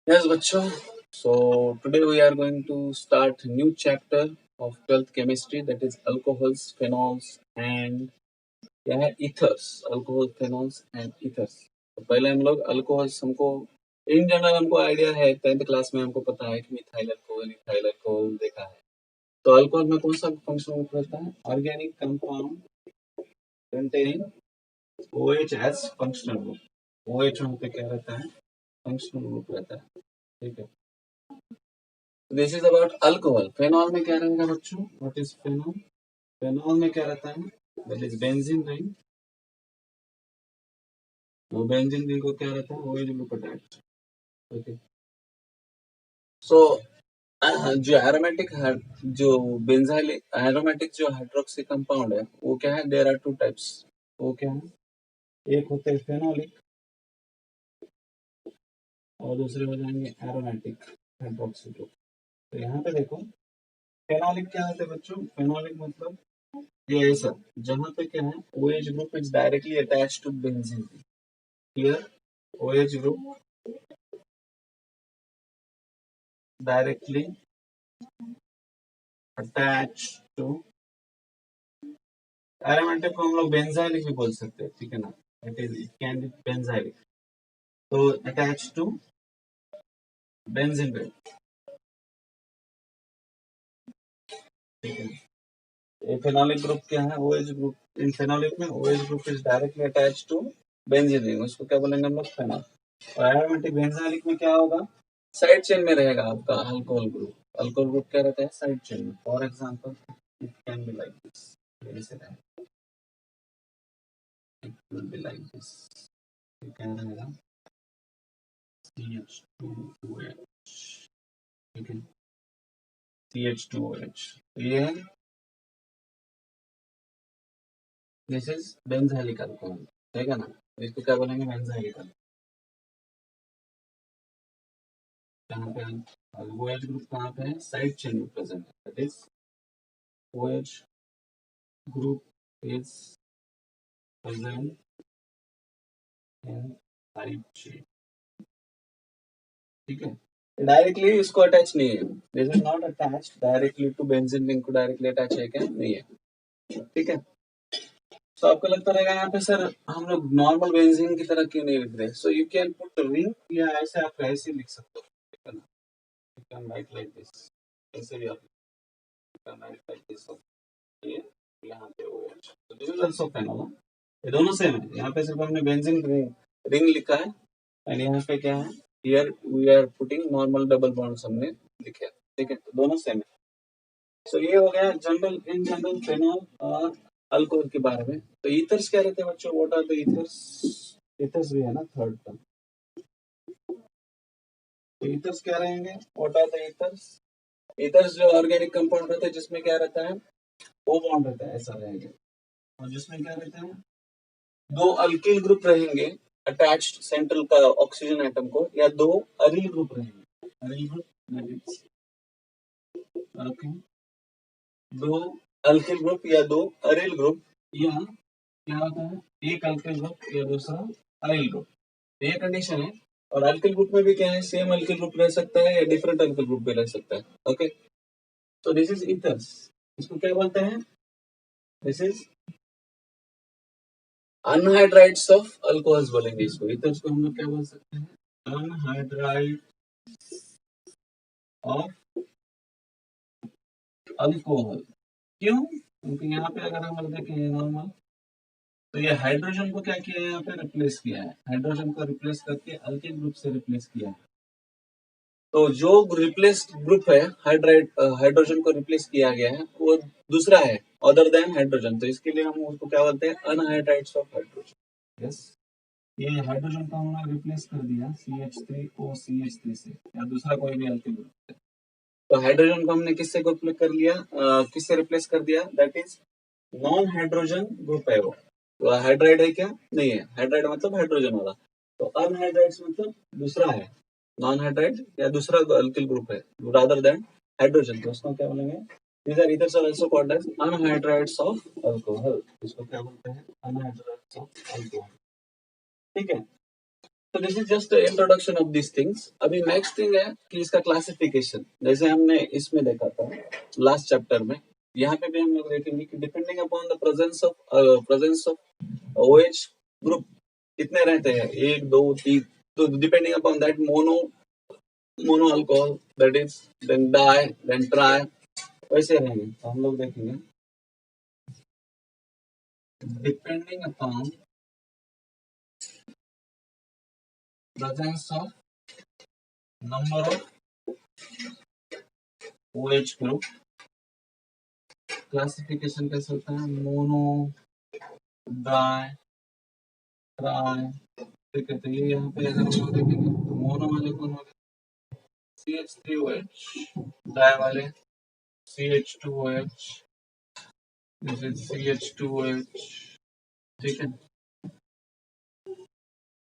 Yes, bachcho. So today we are going to start a new chapter of 12th chemistry, that is alcohols, phenols and क्या है ethers. Alcohol, phenols and ethers. तो पहले हम लोग alcohols हमको in general हमको idea है, 10th class में हमको पता है कि मिथाइल अल्कोहल, इथाइल अल्कोहल देखा है. तो अल्कोहल में कौन सा फंक्शनल ग्रुप रहता है? Organic compound containing OH as functional group. OH वहाँ पे क्या रहता है? फंक्शनल ग्रुप रहता है. ठीक है. This is about alcohol. Phenol में क्या रहेगा बच्चों? What is phenol? फेनॉल में क्या रहता है? That is benzene ring. वो बेंजीन रिंग को क्या रहता है? OH group attached. Okay. So जो एरोमेटिक जो बेंजाइल एरोमेटिक जो हाइड्रोक्सी कंपाउंड है वो क्या है? There are two types. वो क्या है? एक होते हैं फेनोलिक और दूसरे हो जाएंगे एरोमेटिक हाइड्रोक्सी ग्रुप. तो यहाँ पे देखो, फेनोलिक क्या होते हैं बच्चों? फेनोलिक मतलब ये ऐसा जहाँ पे क्या है? OH group is directly attached to benzene. Here OH group directly attached to aromatic को हम लोग बेंजाइलिक भी बोल सकते हैं. ठीक है ना? It can be benzylic. तो अटैच टू बेंजीन रिंग. ठीक है. ये फेनोलिक ग्रुप क्या है? OH group. इन फेनोलिक में OH group is directly attached to benzene ring. उसको क्या बोलेंगे हम लोग? फेनॉल. और एरोमेटिक बेंजाइलिक में क्या होगा? साइड चेन में रहेगा आपका अल्कोहल ग्रुप. अल्कोहल ग्रुप क्या रहता है? साइड चेन में. For example it can be like this. ऐसे रहेगा. It will be like this. You can have CH2OH. ठीक है. CH2OH. ये है. This is benzylic alcohol. ठीक है ना? इसको क्या बोलेंगे? Benzylic alcohol. कहाँ पे है? OH ग्रुप कहाँ पे है? साइड चेन में प्रेजेंट है. That is OH group is present in side chain. ठीक है. डायरेक्टली इसको अटैच नहीं है. This is not attached directly to benzene ring. को डायरेक्टली अटैच है क्या? नहीं है. ठीक है. तो आपको लगता रहेगा यहाँ पे सर हम लोग नॉर्मल बेंजीन की तरह क्यों नहीं लिख रहे? So you can put ring या ऐसे आप ऐसे लिख सकते हो. ठीक है ना? You can write like this. ऐसे भी आप कैन राइट लाइक दिस. ये यहाँ पे OH. तो दिस इज आल्सो फेनॉल. ये दोनों सेम है. यहाँ पे सिर्फ हमने बेंजीन रिंग लिखा है एंड यहाँ पे क्या है? Here we are putting normal double bonds हमने लिखे. ठीक है. तो दोनों सेम है. सो ये हो गया जनरल इन जनरल फेनॉल और अल्कोहल के बारे में. तो ईथर्स क्या रहते हैं बच्चों? What are the ethers? Ethers भी है ना थर्ड टर्म. तो ईथर्स क्या रहेंगे? What are the ethers? Ethers जो ऑर्गेनिक कंपाउंड रहते हैं जिसमें क्या रहता है? ओ बॉन्ड रहता है. ऐसा रहेंगे. और जिसमें क्या रहता है? दो अल्किल ग्रुप रहेंगे अटैच्ड सेंट्रल का ऑक्सीजन एटम को, या दो अरिल ग्रुप रहेंगे. Aryl group okay. दो अल्किल ग्रुप या दो अरिल ग्रुप, या क्या होता है? एक अल्किल ग्रुप या दूसरा अरिल ग्रुप. ये कंडीशन है. और अल्किल ग्रुप में भी क्या है? सेम अल्किल ग्रुप रह सकता है या डिफरेंट अल्किल ग्रुप भी रह सकता है. ओके. तो दिस इज ईथर्स. इसको क्या बोलते हैं? दिस इज अनहाइड्राइड्स ऑफ अल्कोहल्स बोलेंगे इसको. ईथर्स को हम लोग क्या बोल सकते हैं? Anhydride of alcohol. क्यों? क्योंकि यहाँ पे अगर हम लोग देखें नॉर्मल, तो ये हाइड्रोजन को क्या किया है? यहाँ पे रिप्लेस किया है. हाइड्रोजन को रिप्लेस करके अल्किल ग्रुप से रिप्लेस किया है. तो जो रिप्लेस ग्रुप है हाइड्राइड हाइड्रोजन को रिप्लेस किया गया है वो दूसरा है अदर देन हाइड्रोजन. तो इसके लिए हम उसको क्या बोलते हैं? अनहाइड्राइड्स ऑफ हाइड्रोजन. यस. ये हाइड्रोजन को हमने रिप्लेस कर दिया CH3OCH3 से या दूसरा कोई भी अल्किल ग्रुप से. तो हाइड्रोजन को हमने किससे रिप्लेस कर लिया? किससे रिप्लेस कर दिया? That is non hydrogen group है वो. तो हाइड्राइड है क्या? नहीं है. हाइड्राइड मतलब हाइड्रोजन वाला. तो अनहाइड्राइड्स मतलब दूसरा है. नॉन हाइड्राइड या दूसरा अल्किल ग्रुप है रादर देन हाइड्रोजन. तो उसको क्या बोलेंगे? These are ethers are also called as anhydrides of alcohol. इसको क्या बोलते हैं? Anhydrides of alcohol. ठीक है. तो this is just introduction of this things. अभी नेक्स्ट थिंग है कि इसका क्लासिफिकेशन, जैसे हमने इसमें देखा था लास्ट चैप्टर में, यहाँ पे भी हम लोग देखेंगे कि depending upon the presence of OH group कितने रहते हैं, एक दो तीन, तो depending upon that mono alcohol, that is then di, then tri, वैसे रहेंगे। तो हम लोग देखेंगे depending upon presence of number of OH group, classification कैसे होता है, मोनो, डाई, ट्राई, ठीक है। तो ये यहाँ पे अगर हम लोग देखेंगे तो मोनो वाले कौन होंगे, CH3OH, डाई वाले CH2OH, दिस इज CH2OH, ठीक है।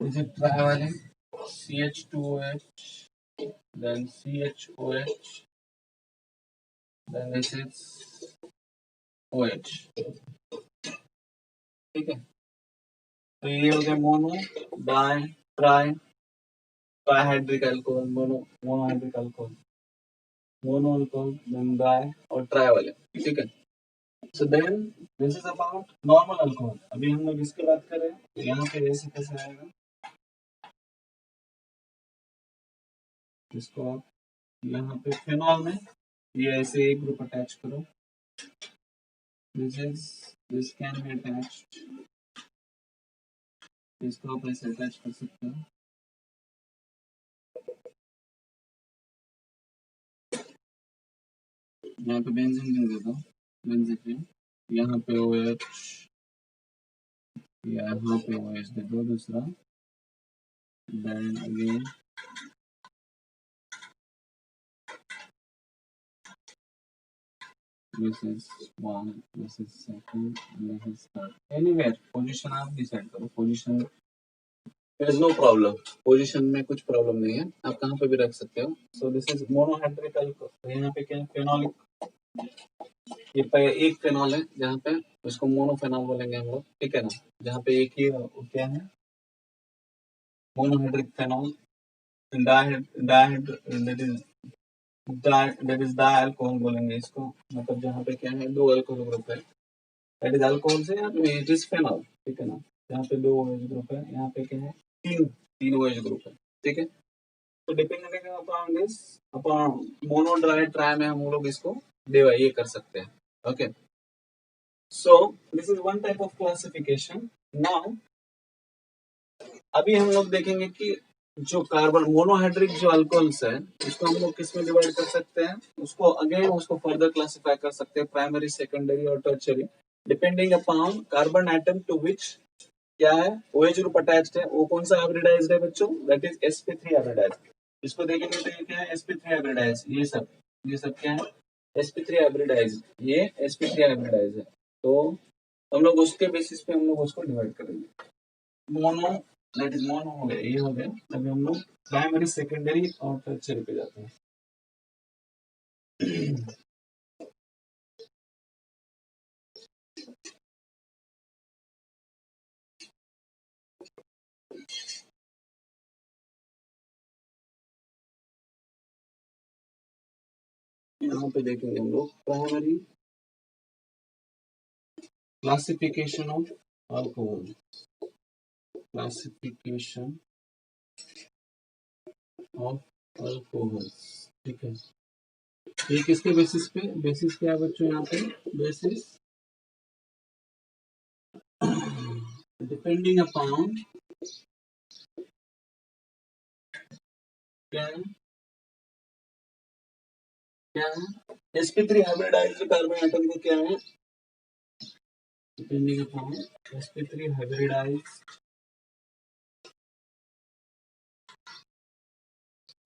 इसे ट्राई वाले CH2OH, then CHOH, then this is OH, ठीक है। तो ये हो गया mono, di, tri, trihydric alcohol, monohydric alcohol, mono alcohol, then di और ट्राई वाले, ठीक है। So then this is about normal alcohol. अभी हम लोग इसकी बात करें तो यहाँ पे ऐसे कैसे आएगा, इसको आप यहाँ पे फिनॉल में ये ऐसे एक ग्रुप अटैच करो, दिस कैन बी अटैच्ड, इसको आप ऐसे अटैच कर सकते हो। यहाँ पे बेंजीन लिख देता हूँ, बेंजीन, यहाँ पे OH, यहाँ पे OH दे दो दूसरा, then again this is one, this is second, and this is third. Anywhere position आप डिसाइड करो, position there is no problem, position में कुछ प्रॉब्लम नहीं है, आप कहाँ पे भी रख सकते हो। सो दिस इज मोनोहाइड्रिक अल्कोहल, यहाँ पे क्या है, फेनोलिक, ये एक फेनॉल है जहाँ पे, इसको मोनोफेनॉल बोलेंगे हम लोग, ठीक है ना। जहाँ पे एक ही क्या है, monohydric phenol, that is di alcohol बोलेंगे इसको, मतलब जहाँ पे क्या है, दो अल्कोहल ग्रुप है, दैट इज अल्कोहल से इट इज फेनॉल, ठीक है ना। यहाँ पे दो OH ग्रुप है, यहाँ पे क्या है, तीन तीन OH ग्रुप है, ठीक है। तो depending upon this, upon mono, di, tri में हम लोग इसको डिवाइड ये कर सकते हैं, okay. So this is one type of classification. Now अभी हम लोग देखेंगे कि जो कार्बन मोनोहाइड्रिक जो अल्कोहल्स है, उसको हम लोग किस में डिवाइड कर सकते हैं, उसको अगेन उसको फर्दर क्लासिफाई कर सकते हैं, प्राइमरी, सेकेंडरी और tertiary, depending upon carbon atom to which क्या है, OH ग्रुप अटैच्ड है, वो कौन सा हाइब्रिडाइज्ड है बच्चों, दैट इज sp3 हाइब्रिडाइज्ड। इसको देखेंगे तो ये क्या है, sp3 हाइब्रिडाइज्ड, ये सब क्या है, sp3 हाइब्रिडाइज्ड, ये sp3 हाइब्रिडाइज्ड है। तो हम लोग उसके बेसिस पे हम लोग उसको डिवाइड करेंगे। मोनो, दैट इज मोनो हो गया, ये हो गया। अभी हम लोग प्राइमरी, सेकेंडरी और टर्शियरी पे जाते हैं। यहाँ पे देखेंगे हम लोग primary classification of alcohol, classification of alcohols, ठीक है। ये किसके बेसिस पे, बेसिस क्या है बच्चों, यहाँ पे बेसिस डिपेंडिंग अपॉन क्या है, क्या है, sp3 हाइब्रिडाइज्ड कार्बन एटम को क्या है, depending upon sp3 hybridised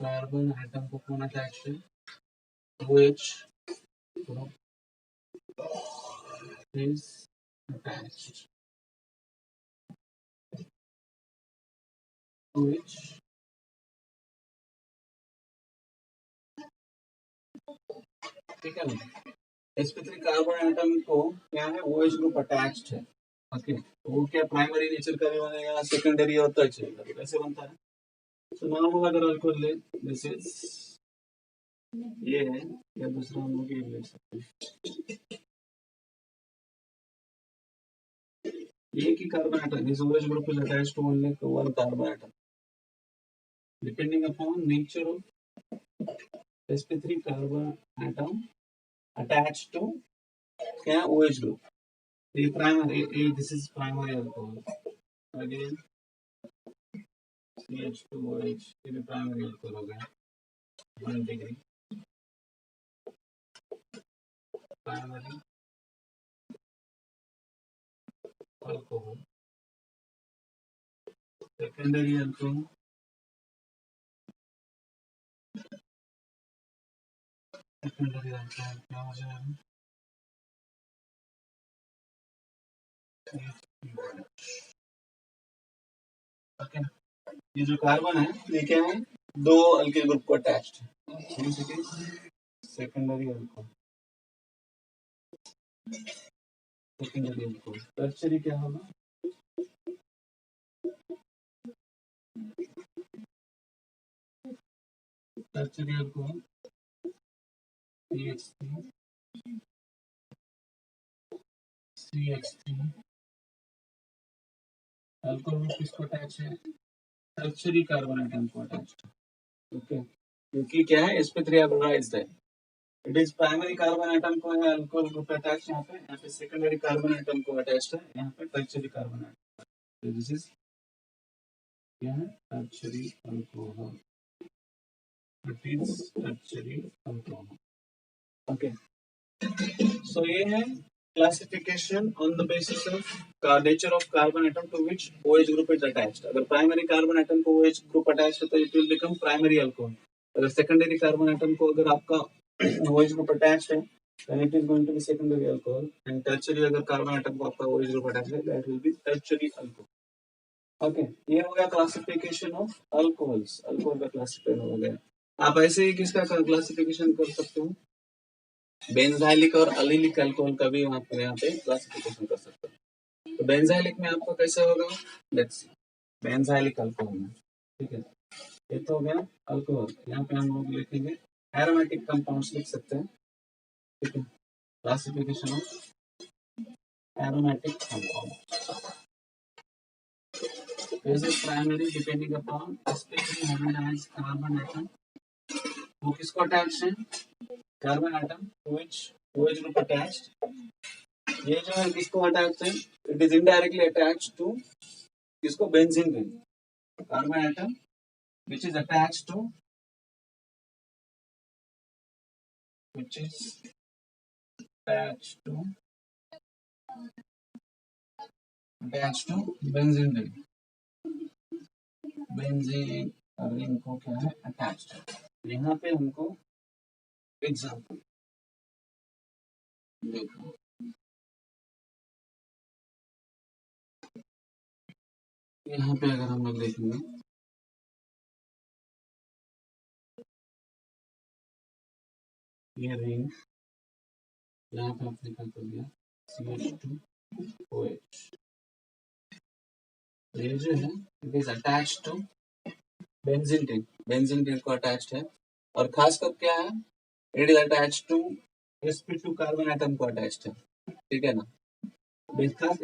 carbon atom को कौन अटैच है, OH group is attached to which, ठीक है ना। sp3 कार्बन एटम को क्या है, OH ग्रुप अटैच्ड है, ओके। वो क्या प्राइमरी नेचर का भी बनेगा, सेकेंडरी और टर्शियरी का भी कैसे बनता है, तो नॉर्मल अगर अल्कोहल ले, दिस इज ये है, या दूसरा हम लोग ये ले सकते हैं, ये की carbon atom, this OH group is attached to only one carbon atom. Depending upon nature of sp3 carbon atom attached to क्या OH group. ये primary, this is primary alcohol. Again CH2OH, ये भी primary alcohol हो गया. 1 degree primary alcohol. Secondary alcohol. Secondary alcohol क्या हो जाएगा? Okay, ये जो कार्बन है ये क्या है, दो अल्किल ग्रुप को अटैच्ड है, secondary alcohol. Secondary alcohol. Tertiary क्या होगा? Tertiary alcohol CH3 CH3. Alcohol group किसको अटैच है? टर्शियरी कार्बन एटम को अटैच है. ओके, क्योंकि क्या है, sp3 हाइब्रिडाइज्ड है. It is primary carbon atom को है अल्कोहल ग्रुप अटैच, यहाँ पे सेकेंडरी कार्बन एटम को अटैच्ड है, यहाँ पे tertiary carbon atom. This is क्या है, tertiary alcohol. It is tertiary alcohol. Okay, सो ये है classification on the basis of nature of carbon atom to which OH group is attached. अगर primary carbon atom को OH group attached है तो it will become primary alcohol. अगर secondary carbon atom को अगर आपका OH group attached है then it is going to be secondary alcohol. And tertiary अगर carbon atom को आपका OH group attached है that will be tertiary alcohol. Okay, ये हो गया classification of alcohols. alcohol का classification हो गया. आप ऐसे ही किसका classification कर सकते हो, बेंजाइलिक और अलीलिक अल्कोहल का भी आप यहाँ पे क्लासिफिकेशन कर सकते हो. तो बेंजाइलिक में आपको कैसे होगा, लेट्स सी. बेंजाइलिक अल्कोहल में, ठीक है, ये तो हो गया अल्कोहल. यहाँ पे हम लोग लिखेंगे एरोमेटिक कंपाउंड्स लिख सकते हैं, ठीक है. Classification of aromatic compound is primary depending upon sp3 hybridised carbon atom. वो किसको अटैच है, carbon atom which OH group attached. ये जो है किसको अटैच है, it is indirectly attached to किसको, benzene ring. Carbon atom which is attached to which is attached to benzene ring. Benzene ring को क्या है, अटैच्ड है. यहाँ पे हमको एग्जांपल देखो, यहाँ पे अगर हम लोग देखेंगे ये रिंग, यहाँ पे आपने क्या कर दिया, CH2OH. ये जो है it is attached to benzene ring. Benzene ring को अटैच्ड है, और खासकर क्या है, it is attached to sp2 carbon atom को अटैच्ड है, ठीक है ना.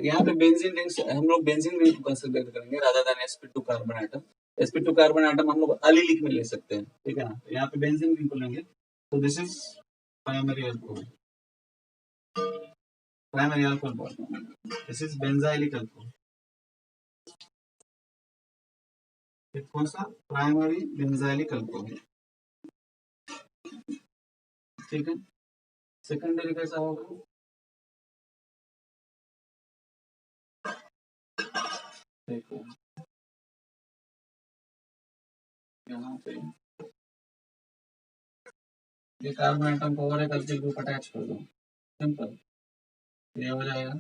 यहाँ पे बेंजीन रिंग हम लोग बेंजीन रिंग को कंसीडर करेंगे rather than sp2 carbon atom. sp2 carbon atom हम लोग अलीलिक में ले सकते हैं, ठीक है ना. तो यहाँ पे बेंजीन रिंग को लेंगे, तो this is primary alcohol. Primary alcohol, this is benzylic alcohol. कौन सा, प्राइमरी बेंजाइलिक अल्कोहल, ठीक है. सेकेंडरी कैसा होगा, देखो यहाँ पे ये कार्बन एटम को और एक अल्किल ग्रुप अटैच कर दो, सिंपल, ये हो जाएगा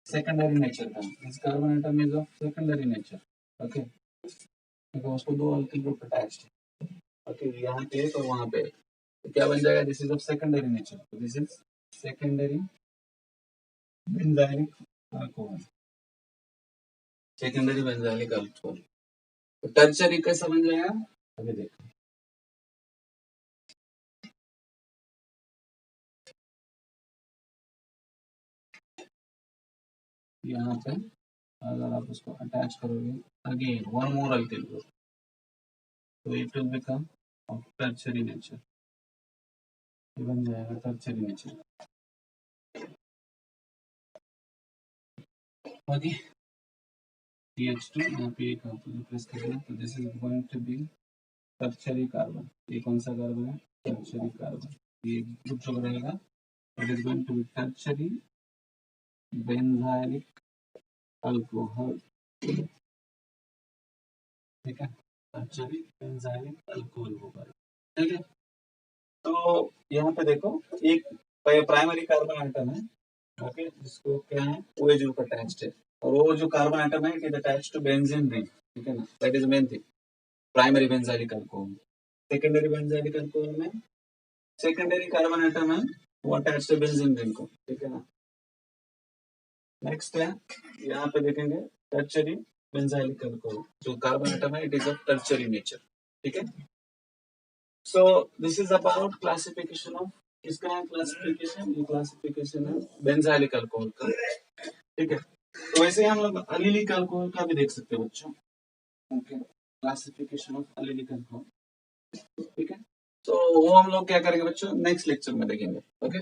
सेकेंडरी नेचर का. This carbon atom is of secondary nature. Okay, देखो उसको दो अल्किल ग्रुप अटैच्ड है. ओके, यहाँ पे एक और वहाँ पे, तो क्या बन जाएगा, this is of secondary nature. तो this is secondary benzylic alcohol. Secondary benzylic alcohol. तो टर्शरी कैसा बन जाएगा अभी देखो। यहाँ पे अगर आप उसको अटैच करोगे again one more alkyl group, तो it will become of tertiary nature, ये बन जाएगा टर्शरी नेचर। ओके CH2 यहाँ पे एक प्रेस करेंगे तो this is going to be tertiary carbon. ये कौन सा कार्बन है टर्शरी कार्बन, ये ग्रुप जो रहेगा it is going to be tertiary benzylic alcohol, ठीक है टर्शरी बेंजाइलिक अल्कोहल होगा, ठीक है। तो यहाँ पे देखो एक प्राइमरी कार्बन आइटम है, ओके जिसको क्या है OH ग्रुप अटैच्ड है, और वो जो कार्बन आइटम है it is attached to benzene ring, ठीक है ना, that is main thing primary benzylic alcohol. Secondary benzylic alcohol में सेकेंडरी कार्बन आइटम है वो अटैच्ड है बेंजीन रिंग को, ठीक है ना। नेक्स्ट है यहाँ पे देखेंगे टर्शरी बेंजाइलिक अल्कोहल, जो कार्बन आइटम है it is of tertiary nature, ठीक है। सो this is about classification of, किसका है क्लासिफिकेशन, ये क्लासिफिकेशन है बेंजाइलिक अल्कोहल का, ठीक है। तो वैसे हम लोग अलीलिक अल्कोहल का भी देख सकते हैं बच्चों, okay classification of allelic alcohol, ठीक है। तो वो हम लोग क्या करेंगे बच्चों नेक्स्ट लेक्चर में देखेंगे, ओके।